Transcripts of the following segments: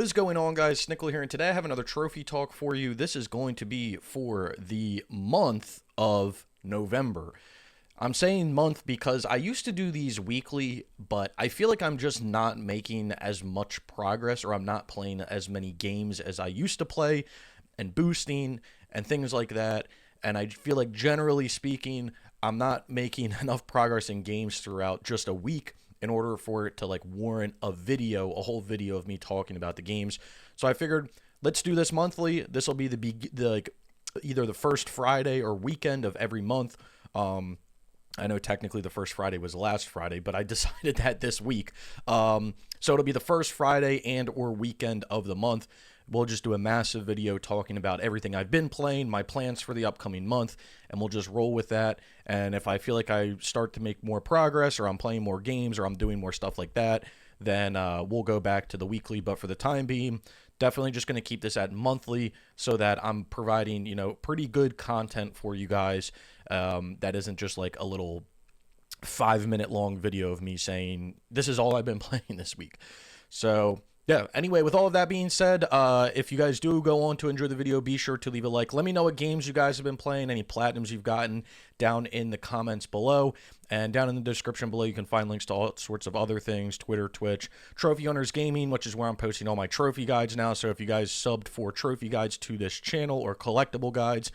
What is going on, guys? Snickel here, and today I have another trophy talk for you. This is going to be for the month of November. I'm saying month because I used to do these weekly, but I feel like I'm just not making as much progress, or I'm not playing as many games as I used to play, and boosting and things like that. And I feel like, generally speaking, I'm not making enough progress in games throughout just a week in order for it to like warrant a whole video of me talking about the games. So I figured, let's do this monthly. This will be either the first Friday or weekend of every month. I know technically the first Friday was last Friday, but I decided that this week. So it'll be the first Friday and or weekend of the month. We'll just do a massive video talking about everything I've been playing, my plans for the upcoming month, and we'll just roll with that. And if I feel like I start to make more progress, or I'm playing more games, or I'm doing more stuff like that, then we'll go back to the weekly. But for the time being, definitely just going to keep this at monthly so that I'm providing, pretty good content for you guys. That isn't just like a little 5-minute long video of me saying, this is all I've been playing this week. So yeah, anyway, with all of that being said, if you guys do go on to enjoy the video, be sure to leave a like. Let me know what games you guys have been playing, any platinums you've gotten down in the comments below. And down in the description below, you can find links to all sorts of other things: Twitter, Twitch, Trophy Hunters Gaming, which is where I'm posting all my trophy guides now. So if you guys subbed for trophy guides to this channel, or collectible guides,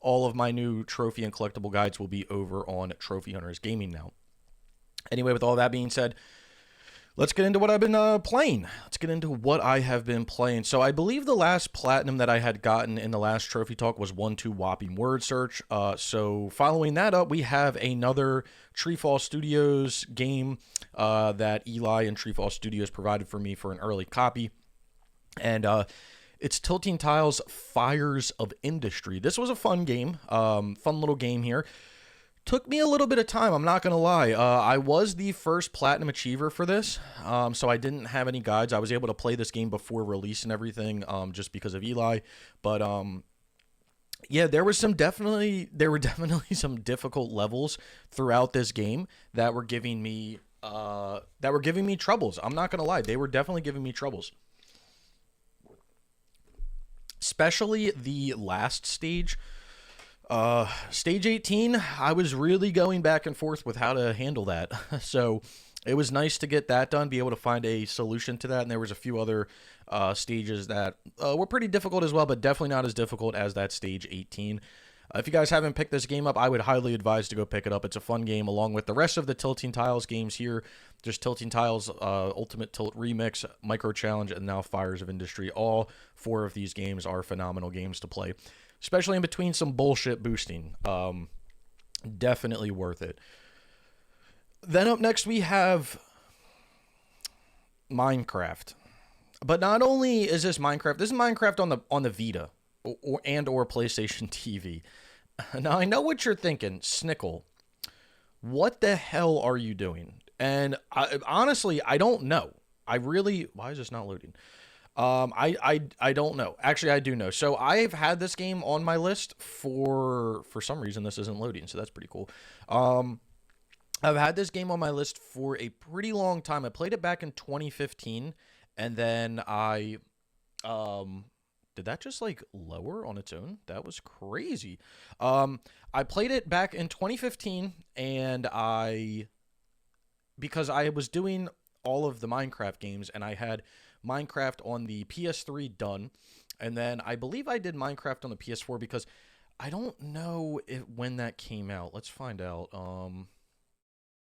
all of my new trophy and collectible guides will be over on Trophy Hunters Gaming now. Anyway, with all that being said, let's get into what I've been playing. Let's get into what I have been playing. So I believe the last platinum that I had gotten in the last trophy talk was 1-2 Whopping Word Search. So following that up, we have another Treefall Studios game that Eli and Treefall Studios provided for me for an early copy. And it's Tilting Tiles Fires of Industry. This was a fun game, fun little game here. Took me a little bit of time, I'm not going to lie. I was the first Platinum Achiever for this, so I didn't have any guides. I was able to play this game before release and everything, just because of Eli. But, yeah, there were definitely some difficult levels throughout this game that were giving me troubles. I'm not going to lie. They were definitely giving me troubles. Especially the last stage. Stage 18, I was really going back and forth with how to handle that. So it was nice to get that done, be able to find a solution to that. And there was a few other stages that were pretty difficult as well, but definitely not as difficult as that stage 18. If you guys haven't picked this game up, I would highly advise to go pick it up. It's a fun game, along with the rest of the Tilting Tiles games here. There's Tilting Tiles Ultimate Tilt Remix, Micro Challenge, and now Fires of Industry. All 4 of these games are phenomenal games to play, especially in between some bullshit boosting. Definitely worth it. Then up next we have Minecraft. But not only is this is Minecraft on the Vita or PlayStation TV. Now I know what you're thinking, Snickel. What the hell are you doing? And honestly, I don't know. Why is this not loading? I don't know. Actually, I do know. So I've had this game on my list for some reason this isn't loading, so that's pretty cool. I've had this game on my list for a pretty long time. I played it back in 2015, and then did that just like lower on its own? That was crazy. I played it back in 2015, and because I was doing all of the Minecraft games, and I had Minecraft on the PS3 done, and then I believe I did Minecraft on the PS4, because I don't know when that came out. Let's find out.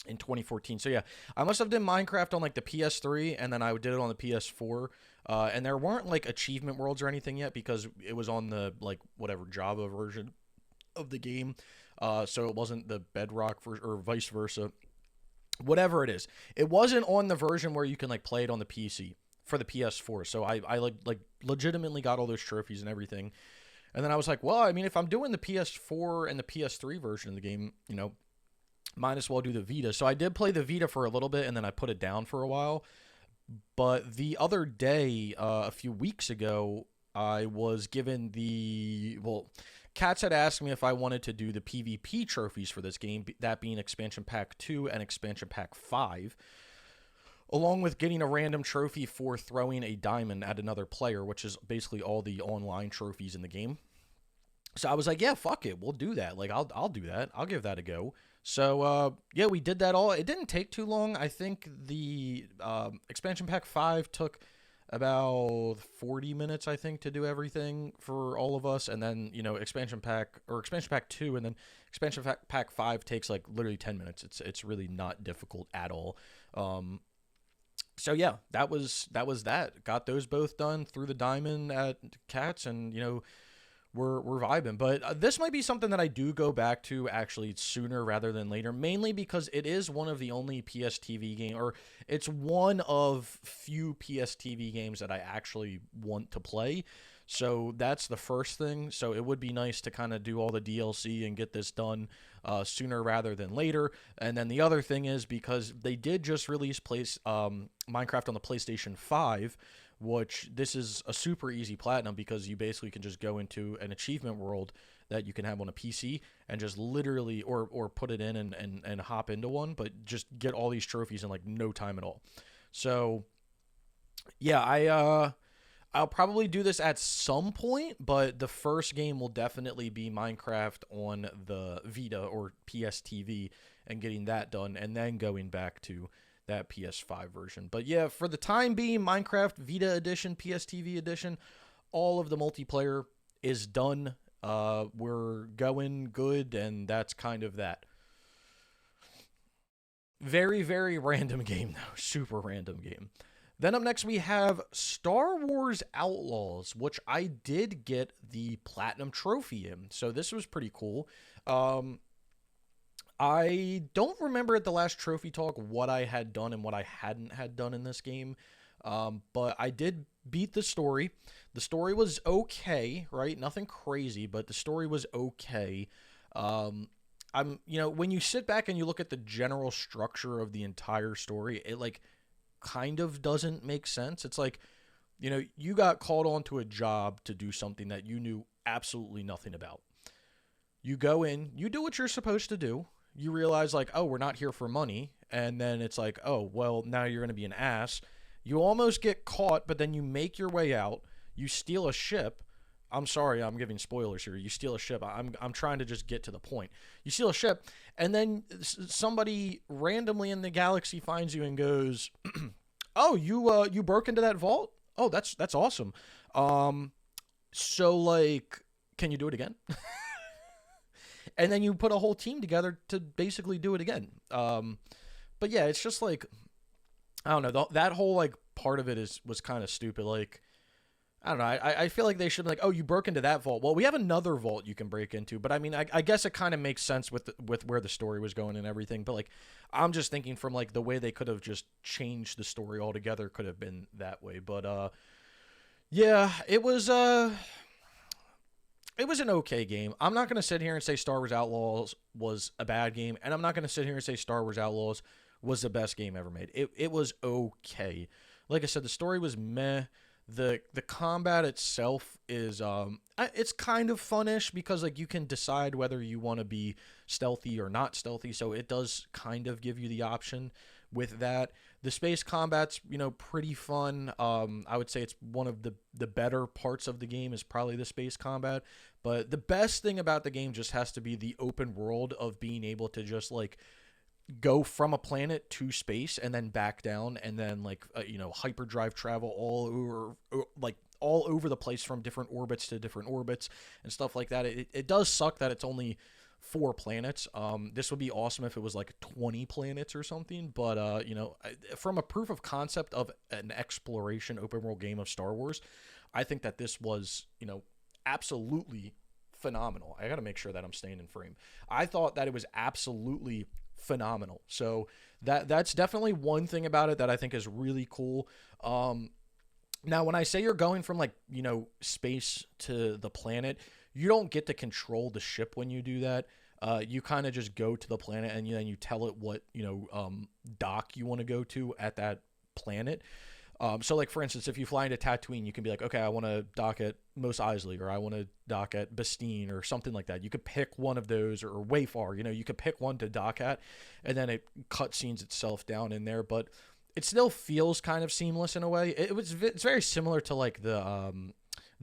In 2014. So yeah, I must have done Minecraft on like the PS3, and then I did it on the PS4. And there weren't like achievement worlds or anything yet, because it was on the like whatever Java version of the game. So it wasn't the Bedrock or vice versa. Whatever it is, it wasn't on the version where you can like play it on the PC for the PS4. So I like legitimately got all those trophies and everything. And then I was like, well, I mean, if I'm doing the PS4 and the PS3 version of the game, might as well do the Vita. So I did play the Vita for a little bit, and then I put it down for a while. But the other day, a few weeks ago, I was given Cats had asked me if I wanted to do the PvP trophies for this game, that being Expansion Pack 2 and Expansion Pack 5. along with getting a random trophy for throwing a diamond at another player, which is basically all the online trophies in the game. So I was like, yeah, fuck it, we'll do that. Like, I'll do that. I'll give that a go. So yeah, we did that all. It didn't take too long. I think the expansion pack 5 took about 40 minutes, I think, to do everything for all of us, and then expansion pack 2, and then pack 5 takes like literally 10 minutes. It's really not difficult at all. So yeah, that got those both done through the diamond at Cats, and we're vibing. But this might be something that I do go back to actually sooner rather than later, mainly because it is one of the only PSTV game, or it's one of few PSTV games that I actually want to play. So that's the first thing. So it would be nice to kind of do all the DLC and get this done sooner rather than later. And then the other thing is, because they did just release Minecraft on the PlayStation 5, which this is a super easy platinum, because you basically can just go into an achievement world that you can have on a PC and just literally or put it in and hop into one, but just get all these trophies in like no time at all. So yeah, I'll probably do this at some point, but the first game will definitely be Minecraft on the Vita or PSTV and getting that done, and then going back to that PS5 version. But yeah, for the time being, Minecraft Vita Edition, PSTV Edition, all of the multiplayer is done. We're going good, and that's kind of that. Very, very random game, though. Super random game. Then up next, we have Star Wars Outlaws, which I did get the Platinum Trophy in. So this was pretty cool. I don't remember at the last trophy talk what I had done and what I hadn't had done in this game. But I did beat the story. The story was okay, right? Nothing crazy, but the story was okay. When you sit back and you look at the general structure of the entire story, it like kind of doesn't make sense. It's like, you got called onto a job to do something that you knew absolutely nothing about. You go in, you do what you're supposed to do. You realize, like, oh, we're not here for money. And then it's like, oh, well, now you're going to be an ass. You almost get caught, but then you make your way out. You steal a ship. I'm sorry, I'm giving spoilers here. You steal a ship. I'm trying to just get to the point. You steal a ship, and then somebody randomly in the galaxy finds you and goes, "Oh, you broke into that vault? Oh, that's awesome. So like, can you do it again?" And then you put a whole team together to basically do it again. But yeah, it's just like, I don't know. That whole like part of it was kind of stupid. Like, I don't know. I feel like they should be like, oh, you broke into that vault. Well, we have another vault you can break into. But I mean, I guess it kind of makes sense with where the story was going and everything. But like, I'm just thinking from like the way they could have just changed the story altogether could have been that way. But yeah, it was an okay game. I'm not going to sit here and say Star Wars Outlaws was a bad game, and I'm not going to sit here and say Star Wars Outlaws was the best game ever made. It was okay. Like I said, the story was meh. The combat itself is it's kind of funnish, because like you can decide whether you want to be stealthy or not stealthy, so it does kind of give you the option with that. The space combat's pretty fun. I would say it's one of the better parts of the game is probably the space combat. But the best thing about the game just has to be the open world of being able to just like go from a planet to space and then back down, and then like hyperdrive travel all over the place from different orbits to different orbits and stuff like that. It does suck that it's only 4 planets. This would be awesome if it was like 20 planets or something, but from a proof of concept of an exploration open world game of Star Wars, I think that this was absolutely phenomenal. I got to make sure that I'm staying in frame. I thought that it was absolutely phenomenal. So that's definitely one thing about it that I think is really cool. Now, when I say you're going from like space to the planet, you don't get to control the ship when you do that. You kind of just go to the planet, and then you tell it what dock you want to go to at that planet. So like, for instance, if you fly into Tatooine, you can be like, okay, I want to dock at Mos Eisley, or I want to dock at Bastine, or something like that. You could pick one of those, or Wayfar, you could pick one to dock at, and then it cutscenes itself down in there. But it still feels kind of seamless in a way. It's very similar to like the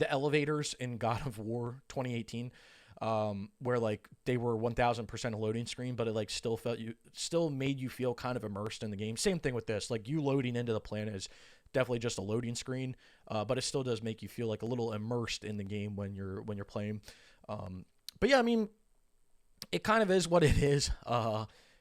elevators in God of War 2018, where like they were 1000% a loading screen, but it like still made you feel kind of immersed in the game. Same thing with this, like you loading into the planet is definitely just a loading screen, but it still does make you feel like a little immersed in the game when you're playing. But yeah, I mean, it kind of is what it is.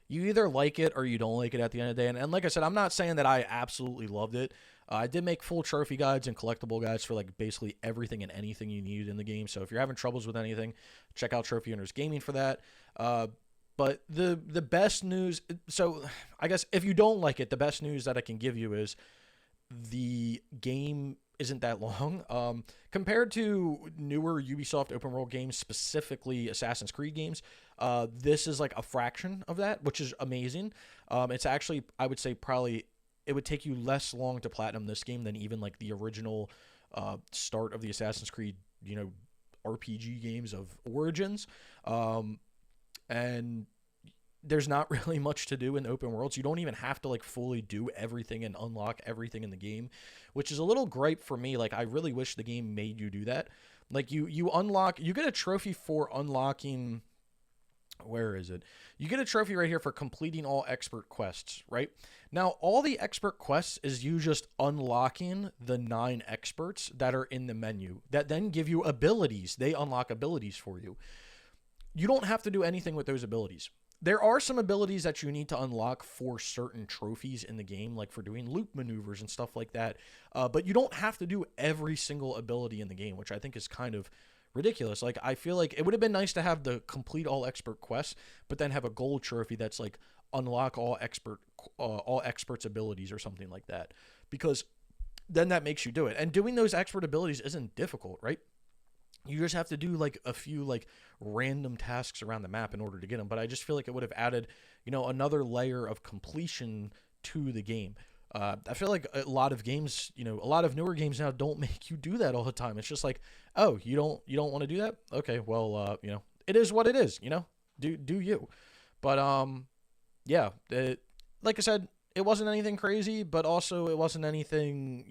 You either like it or you don't like it at the end of the day. And like I said, I'm not saying that I absolutely loved it. I did make full trophy guides and collectible guides for like basically everything and anything you needed in the game. So if you're having troubles with anything, check out Trophy Owners Gaming for that. But the best news, so I guess if you don't like it, the best news that I can give you is the game isn't that long. Compared to newer Ubisoft open world games, specifically Assassin's Creed games, this is like a fraction of that, which is amazing. It's actually, I would say, probably it would take you less long to platinum this game than even like the original start of the Assassin's Creed, RPG games of Origins. And there's not really much to do in open worlds. You don't even have to like fully do everything and unlock everything in the game, which is a little gripe for me. Like I really wish the game made you do that. Like you get a trophy for unlocking, where is it? You get a trophy right here for completing all expert quests, right? Now, all the expert quests is you just unlocking the 9 experts that are in the menu that then give you abilities. They unlock abilities for you. You don't have to do anything with those abilities. There are some abilities that you need to unlock for certain trophies in the game, like for doing loop maneuvers and stuff like that. But you don't have to do every single ability in the game, which I think is kind of ridiculous. Like, I feel like it would have been nice to have the complete all expert quests, but then have a gold trophy that's like unlock all experts abilities or something like that, because then that makes you do it. And doing those expert abilities isn't difficult, right? You just have to do like a few like random tasks around the map in order to get them. But I just feel like it would have added, another layer of completion to the game. I feel like a lot of games, a lot of newer games now don't make you do that all the time. It's just like, oh, you don't want to do that? Okay, well, it is what it is. Do you? But yeah, like I said, it wasn't anything crazy, but also it wasn't anything,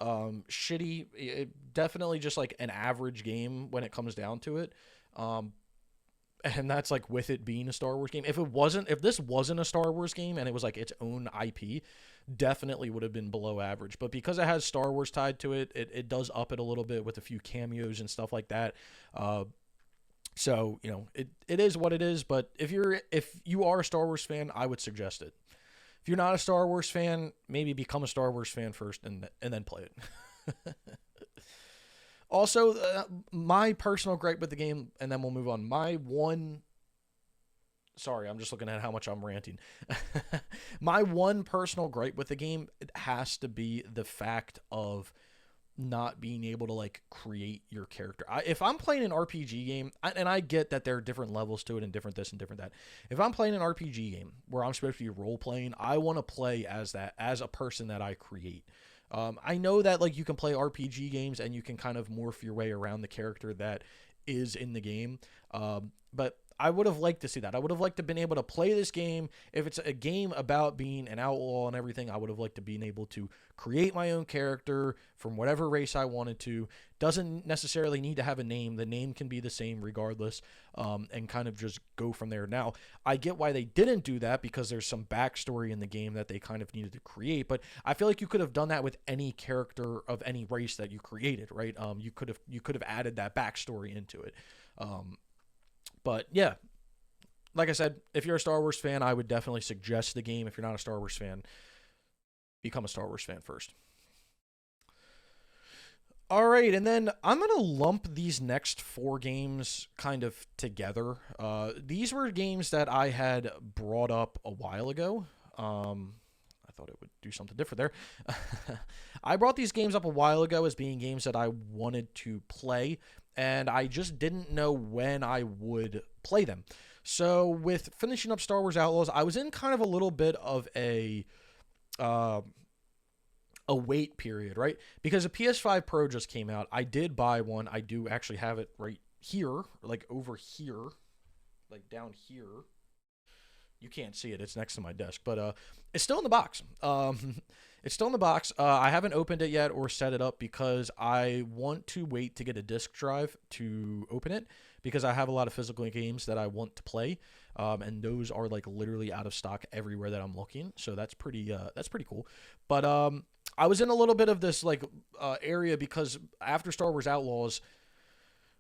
shitty. It definitely just like an average game when it comes down to it. And that's like with it being a Star Wars game. If this wasn't a Star Wars game and it was like its own IP, definitely would have been below average. But because it has Star Wars tied to it, it does up it a little bit with a few cameos and stuff like that. So it is what it is. But if you are a Star Wars fan, I would suggest it. If you're not a Star Wars fan, maybe become a Star Wars fan first and then play it. Also, my personal gripe with the game, and then we'll move on. Sorry, I'm just looking at how much I'm ranting. My one personal gripe with the game has to be the fact of not being able to like create your character. If I'm playing an RPG game, and I get that there are different levels to it and different this and different that. If I'm playing an RPG game where I'm supposed to be role playing, I want to play as a person that I create. I know that like you can play RPG games and you can kind of morph your way around the character that is in the game. But I would have liked to see that. I would have liked to have been able to play this game. If it's a game about being an outlaw and everything, I would have liked to be able to create my own character from whatever race I wanted to. Doesn't necessarily need to have a name. The name can be the same regardless, and kind of just go from there. Now, I get why they didn't do that because there's some backstory in the game that they kind of needed to create, but I feel like you could have done that with any character of any race that you created, right? You could have added that backstory into it. But yeah, like I said, if you're a Star Wars fan, I would definitely suggest the game. If you're not a Star Wars fan, become a Star Wars fan first. All right, and then I'm going to lump these next 4 games kind of together. These were games that I had brought up a while ago. I thought it would do something different there. I brought these games up a while ago as being games that I wanted to play, and I just didn't know when I would play them. So with finishing up Star Wars Outlaws, I was in kind of a little bit of a wait period, right? Because a PS5 Pro just came out. I did buy one. I do actually have it right here, like over here, like down here. You can't see it. It's next to my desk, but it's still in the box. It's still in the box. I haven't opened it yet or set it up because I want to wait to get a disk drive to open it because I have a lot of physical games that I want to play, and those are like literally out of stock everywhere that I'm looking. So that's pretty cool. But I was in a little bit of this like area because after Star Wars Outlaws,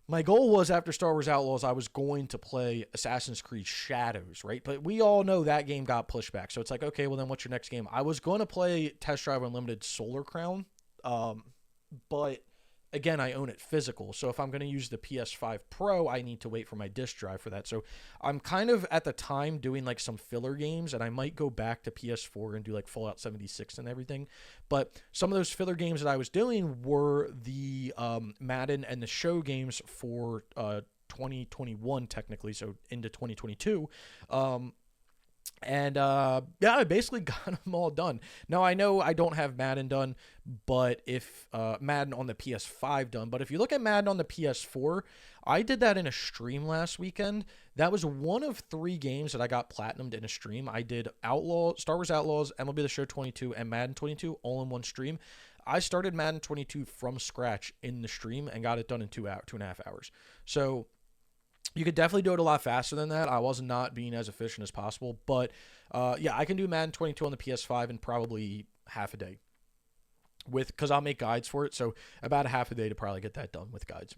my goal was after Star Wars Outlaws, I was going to play Assassin's Creed Shadows, right? But we all know that game got pushed back. So it's like, okay, well, then what's your next game? I was going to play Test Drive Unlimited Solar Crown, but again, I own it physical. So if I'm going to use the PS5 Pro, I need to wait for my disc drive for that. So I'm kind of at the time doing like some filler games, and I might go back to PS4 and do like Fallout 76 and everything. But some of those filler games that I was doing were the Madden and the show games for 2021 technically, so into 2022. And yeah, I basically got them all done. Now I know I don't have Madden done, but if Madden on the PS5 done, but if you look at Madden on the PS4, I did that in a stream last weekend. That was one of 3 games that I got platinumed in a stream. I did Star Wars Outlaws, MLB The Show 22, and Madden 22 all in one stream. I started Madden 22 from scratch in the stream and got it done in 2.5 hours. So you could definitely do it a lot faster than that. I was not being as efficient as possible, but yeah, I can do Madden 22 on the PS5 in probably half a day because I'll make guides for it. So about a half a day to probably get that done with guides.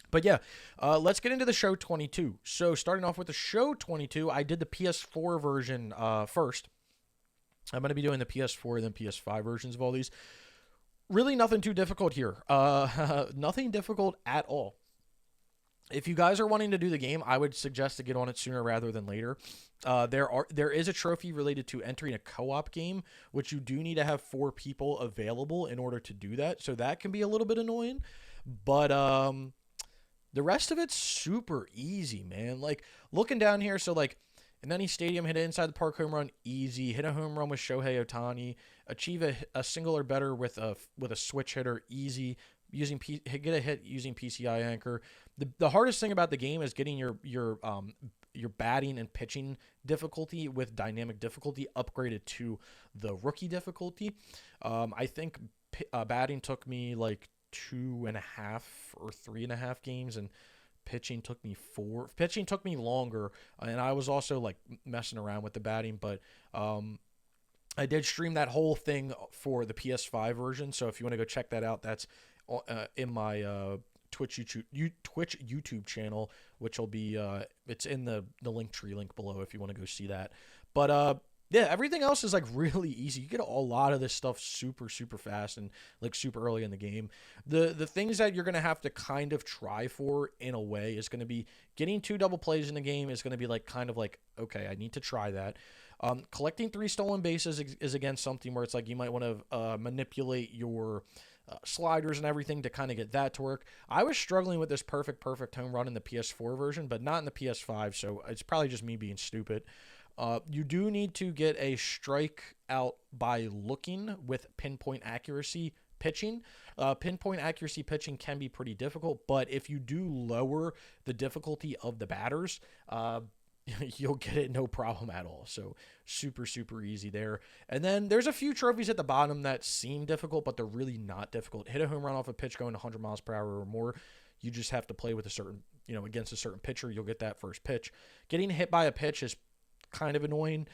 But yeah, let's get into the show 22. So starting off with the show 22, I did the PS4 version first. I'm going to be doing the PS4 and then PS5 versions of all these. Really nothing too difficult here. Nothing difficult at all. If you guys are wanting to do the game, I would suggest to get on it sooner rather than later. There is a trophy related to entering a co-op game, which you do need to have 4 people available in order to do that. So that can be a little bit annoying, but the rest of it's super easy, man. Like looking down here, so like in any stadium, hit an inside the park home run, easy. Hit a home run with Shohei Ohtani. Achieve a single or better with a switch hitter, easy. Get a hit using PCI anchor. The hardest thing about the game is getting your batting and pitching difficulty with dynamic difficulty upgraded to the rookie difficulty. I think batting took me like 2.5 or 3.5 games, and pitching took me 4. Pitching took me longer, and I was also like messing around with the batting, but I did stream that whole thing for the PS5 version. So if you want to go check that out, that's in my Twitch YouTube channel, which will be it's in the Linktree link below if you want to go see that. But yeah, everything else is like really easy. You get a lot of this stuff super fast and like super early in the game. The things that you're gonna have to kind of try for in a way is gonna be getting 2 double plays in the game is gonna be like kind of like, okay, I need to try that. Collecting 3 stolen bases is again something where it's like you might want to manipulate your sliders and everything to kind of get that to work. I was struggling with this perfect home run in the PS4 version, but not in the PS5, so it's probably just me being stupid. You do need to get a strike out by looking with pinpoint accuracy pitching. Pinpoint accuracy pitching can be pretty difficult, but if you do lower the difficulty of the batters, you'll get it no problem at all. So super easy there. And then there's a few trophies at the bottom that seem difficult, but they're really not difficult. Hit a home run off a pitch going 100 miles per hour or more. You just have to play with a certain, against a certain pitcher. You'll get that first pitch. Getting hit by a pitch is kind of annoying.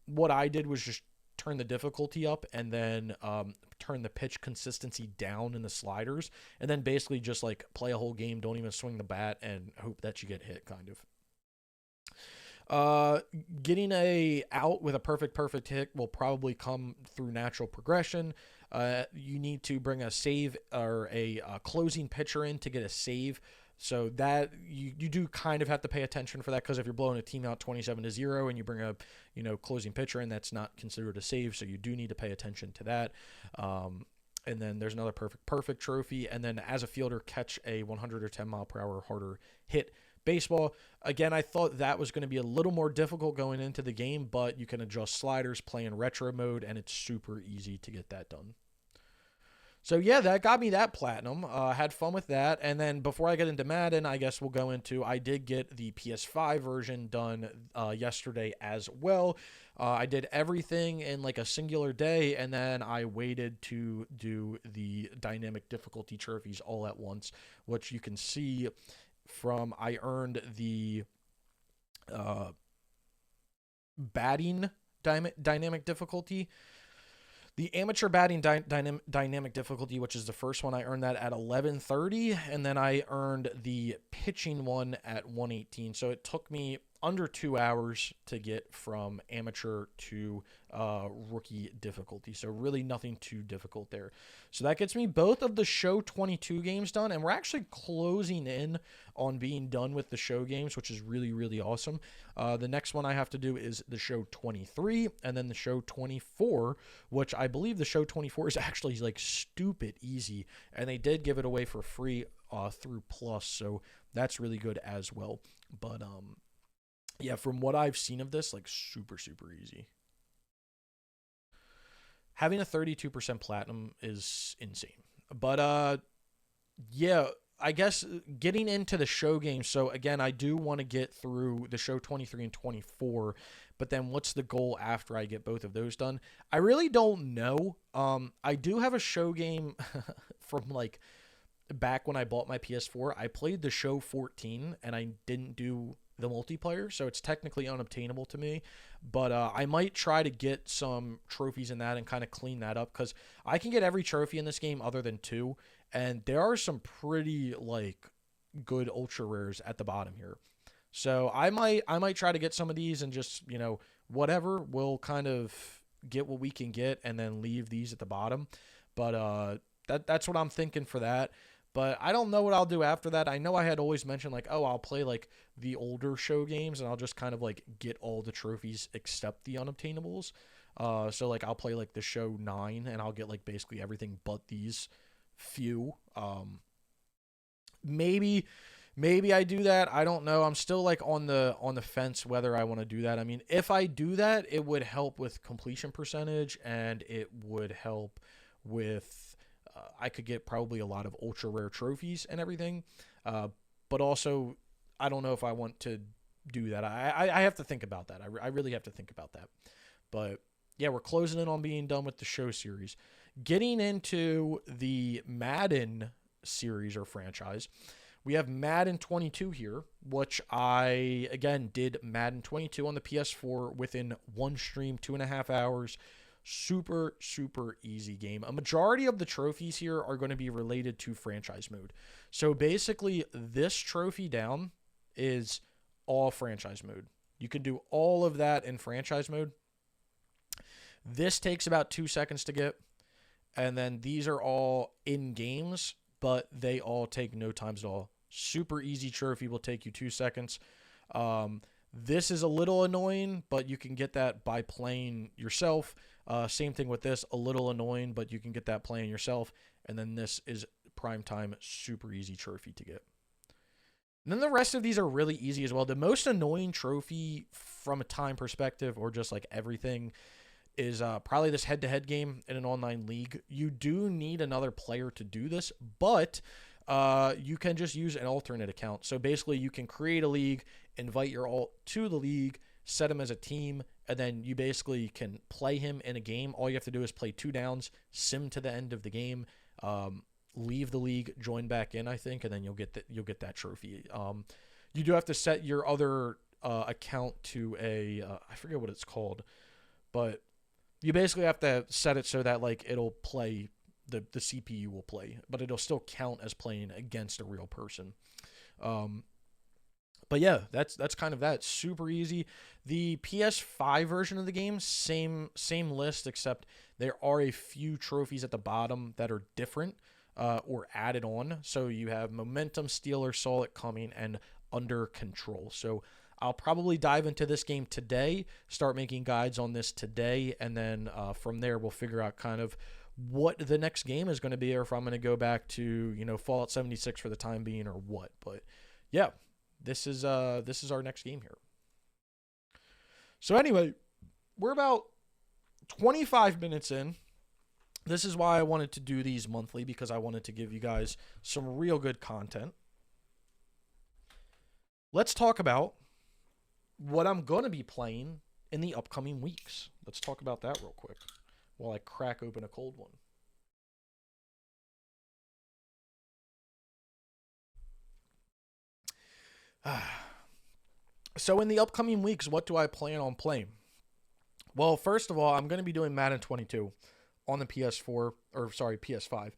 What I did was just turn the difficulty up and then turn the pitch consistency down in the sliders, and then basically just like play a whole game, don't even swing the bat, and hope that you get hit, kind of. Getting a out with a perfect hit will probably come through natural progression. You need to bring a save or a closing pitcher in to get a save. So that you do kind of have to pay attention for that, because if you're blowing a team out 27-0 and you bring a closing pitcher in, that's not considered a save. So you do need to pay attention to that. And then there's another perfect trophy. And then as a fielder, catch a 110 mile per hour harder hit baseball. Again, I thought that was going to be a little more difficult going into the game, but you can adjust sliders, play in retro mode, and it's super easy to get that done. So yeah, that got me that platinum. Had fun with that, and then before I get into Madden, I guess we'll go into. I did get the PS5 version done yesterday as well. I did everything in like a singular day, and then I waited to do the dynamic difficulty trophies all at once, which you can see from. I earned the uh, batting dynamic difficulty, the amateur batting dynamic difficulty, which is the first one. I earned that at 1130, and then I earned the pitching one at 118. So it took me under 2 hours to get from amateur to rookie difficulty. So really nothing too difficult there. So that gets me both of the show 22 games done, and we're actually closing in on being done with the show games, which is really, really awesome. The next one I have to do is the show 23, and then the show 24, which I believe the show 24 is actually like stupid easy, and they did give it away for free through Plus, so that's really good as well. But yeah, from what I've seen of this, like super, super easy. Having a 32% platinum is insane. But yeah, I guess getting into the show game. So again, I do want to get through the show 23 and 24, but then what's the goal after I get both of those done? I really don't know. I do have a show game from like back when I bought my PS4. I played the show 14 and I didn't do the multiplayer, so it's technically unobtainable to me, but I might try to get some trophies in that and kind of clean that up, because I can get every trophy in this game other than 2, and there are some pretty like good ultra rares at the bottom here. So I might try to get some of these and just, whatever, we'll kind of get what we can get and then leave these at the bottom. But that's what I'm thinking for that. But I don't know what I'll do after that. I know I had always mentioned like, oh, I'll play like the older show games and I'll just kind of like get all the trophies except the unobtainables. So like I'll play like the show 9 and I'll get like basically everything but these few. Maybe I do that. I don't know. I'm still like on the fence whether I want to do that. I mean, if I do that, it would help with completion percentage, and it would help with I could get probably a lot of ultra rare trophies and everything. But also, I don't know if I want to do that. I have to think about that. I really have to think about that. But yeah, we're closing in on being done with the show series. Getting into the Madden series or franchise, we have Madden 22 here, which I, again, did Madden 22 on the PS4 within one stream, 2.5 hours. Super, super easy game. A majority of the trophies here are going to be related to franchise mode. So basically, this trophy down is all franchise mode. You can do all of that in franchise mode. This takes about 2 seconds to get. And then these are all in games, but they all take no times at all. Super easy trophy, will take you 2 seconds. This is a little annoying, but you can get that by playing yourself. Same thing with this, a little annoying, but you can get that playing yourself. And then this is prime time, super easy trophy to get. And then the rest of these are really easy as well. The most annoying trophy from a time perspective, or just like everything, is probably this head-to-head game in an online league. You do need another player to do this, but you can just use an alternate account. So basically, you can create a league, invite your alt to the league, set him as a team, and then you basically can play him in a game. All you have to do is play 2 downs, sim to the end of the game, leave the league, join back in, I think, and then you'll get that trophy. You do have to set your other account to a I forget what it's called, but you basically have to set it so that like it'll play, the CPU will play, but it'll still count as playing against a real person. But yeah, that's kind of that. Super easy. The PS5 version of the game, same list, except there are a few trophies at the bottom that are different or added on. So you have Momentum, Stealer, Solid Coming, and Under Control. So I'll probably dive into this game today, start making guides on this today, and then from there we'll figure out kind of what the next game is going to be, or if I'm going to go back to Fallout 76 for the time being, or what. But yeah, this is our next game here. So anyway, we're about 25 minutes in. This is why I wanted to do these monthly, because I wanted to give you guys some real good content. Let's talk about what I'm going to be playing in the upcoming weeks. Let's talk about that real quick while I crack open a cold one. So in the upcoming weeks, what do I plan on playing? Well, first of all, I'm going to be doing Madden 22 on the PS4, or sorry, PS5.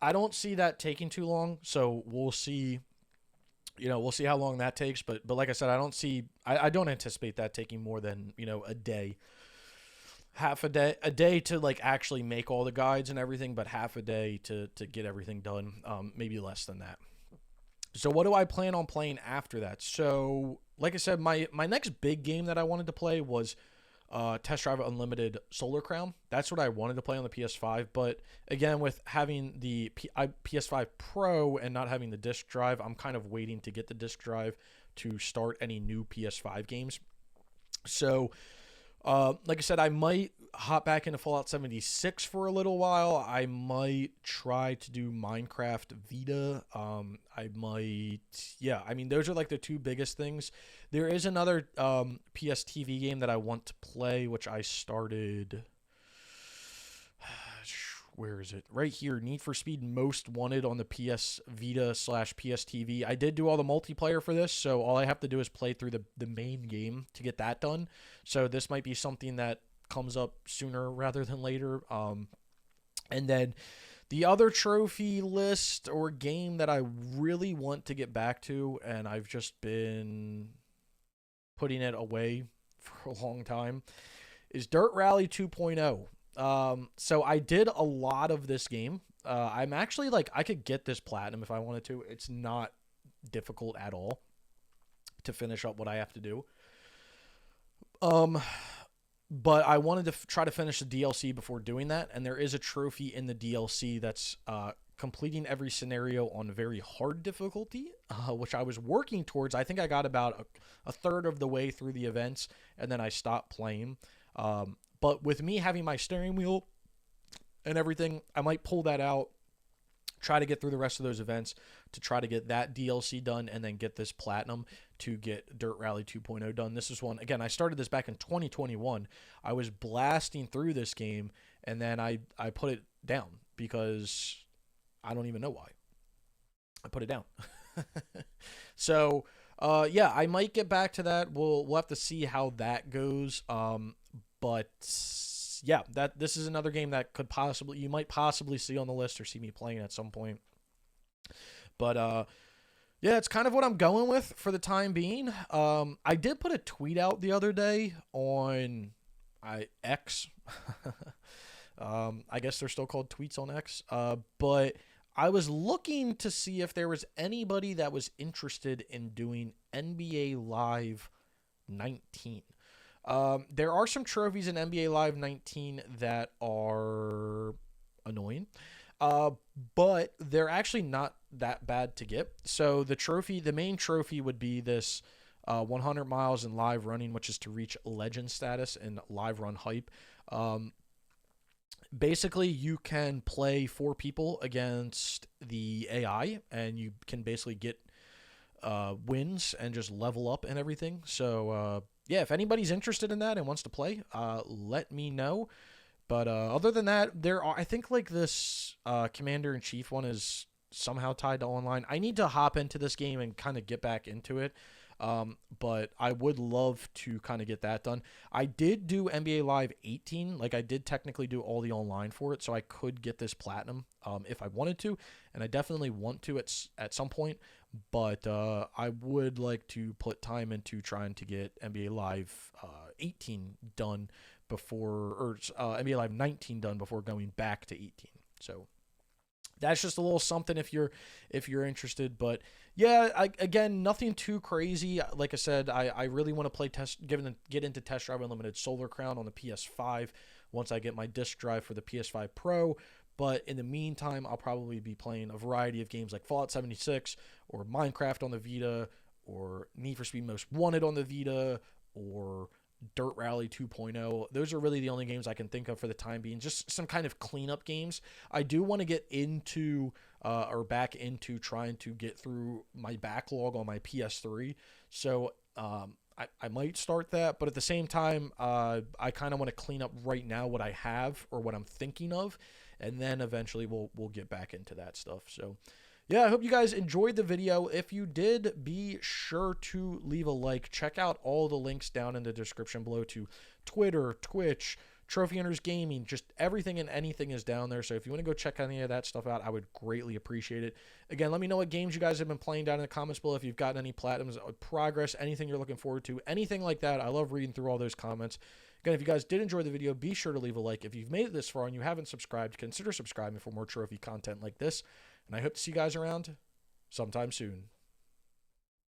I don't see that taking too long, so we'll see. We'll see how long that takes. But like I said, I don't anticipate that taking more than a day, half a day to like actually make all the guides and everything, but half a day to get everything done. Maybe less than that. So what do I plan on playing after that? So like I said, my next big game that I wanted to play was Test Drive Unlimited Solar Crown. That's what I wanted to play on the PS5. But again, with having the PS5 Pro and not having the disc drive, I'm kind of waiting to get the disc drive to start any new PS5 games. So like I said, I might hop back into Fallout 76 for a little while. I might try to do Minecraft Vita. I might, yeah. I mean, those are like the two biggest things. There is another PS TV game that I want to play, which I started. Where is it? Right here. Need for Speed Most Wanted on the PS Vita / PS TV. I did do all the multiplayer for this, so all I have to do is play through the main game to get that done. So this might be something that comes up sooner rather than later. And then the other trophy list or game that I really want to get back to, and I've just been putting it away for a long time, is Dirt Rally 2.0. So I did a lot of this game. I'm actually like, I could get this platinum if I wanted to. It's not difficult at all to finish up what I have to do. But I wanted to try to finish the DLC before doing that. And there is a trophy in the DLC that's, completing every scenario on very hard difficulty, which I was working towards. I think I got about a third of the way through the events, and then I stopped playing. But with me having my steering wheel and everything, I might pull that out, try to get through the rest of those events to try to get that DLC done, and then get this platinum to get Dirt Rally 2.0 done. This is one, again, I started this back in 2021. I was blasting through this game, and then I put it down because I don't even know why. I put it down. So, yeah, I might get back to that. We'll have to see how that goes. But yeah, this is another game that you might possibly see on the list or see me playing at some point. But yeah, it's kind of what I'm going with for the time being. I did put a tweet out the other day on X. I guess they're still called tweets on X. But I was looking to see if there was anybody that was interested in doing NBA Live 19. There are some trophies in NBA Live 19 that are annoying, but they're actually not that bad to get. So the main trophy would be this 100 miles in live running, which is to reach legend status in live run hype. Basically, you can play 4 people against the AI, and you can basically get wins and just level up and everything. So yeah, if anybody's interested in that and wants to play, let me know. But other than that, I think like this Commander in Chief one is somehow tied to online. I need to hop into this game and kind of get back into it. But I would love to kind of get that done. I did do NBA Live 18. Like, I did technically do all the online for it, so I could get this platinum if I wanted to, and I definitely want to at some point. But I would like to put time into trying to get NBA Live 18 done or NBA Live 19 done before going back to 18. So that's just a little something if you're interested. But yeah, again, nothing too crazy. Like I said, I really want to play get into Test Drive Unlimited Solar Crown on the PS5 once I get my disc drive for the PS5 Pro. But in the meantime, I'll probably be playing a variety of games like Fallout 76 or Minecraft on the Vita or Need for Speed Most Wanted on the Vita or Dirt Rally 2.0. Those are really the only games I can think of for the time being. Just some kind of cleanup games. I do want to get into or back into trying to get through my backlog on my PS3. So I might start that, but at the same time, I kind of want to clean up right now what I have or what I'm thinking of, and then eventually we'll get back into that stuff. So yeah, I hope you guys enjoyed the video. If you did, be sure to leave a like. Check out all the links down in the description below to Twitter, Twitch, Trophy Hunters Gaming. Just everything and anything is down there. So if you want to go check any of that stuff out, I would greatly appreciate it. Again, let me know what games you guys have been playing down in the comments below. If you've gotten any platinums, progress, anything you're looking forward to, anything like that. I love reading through all those comments. Again, if you guys did enjoy the video, be sure to leave a like. If you've made it this far and you haven't subscribed, consider subscribing for more trophy content like this. And I hope to see you guys around sometime soon.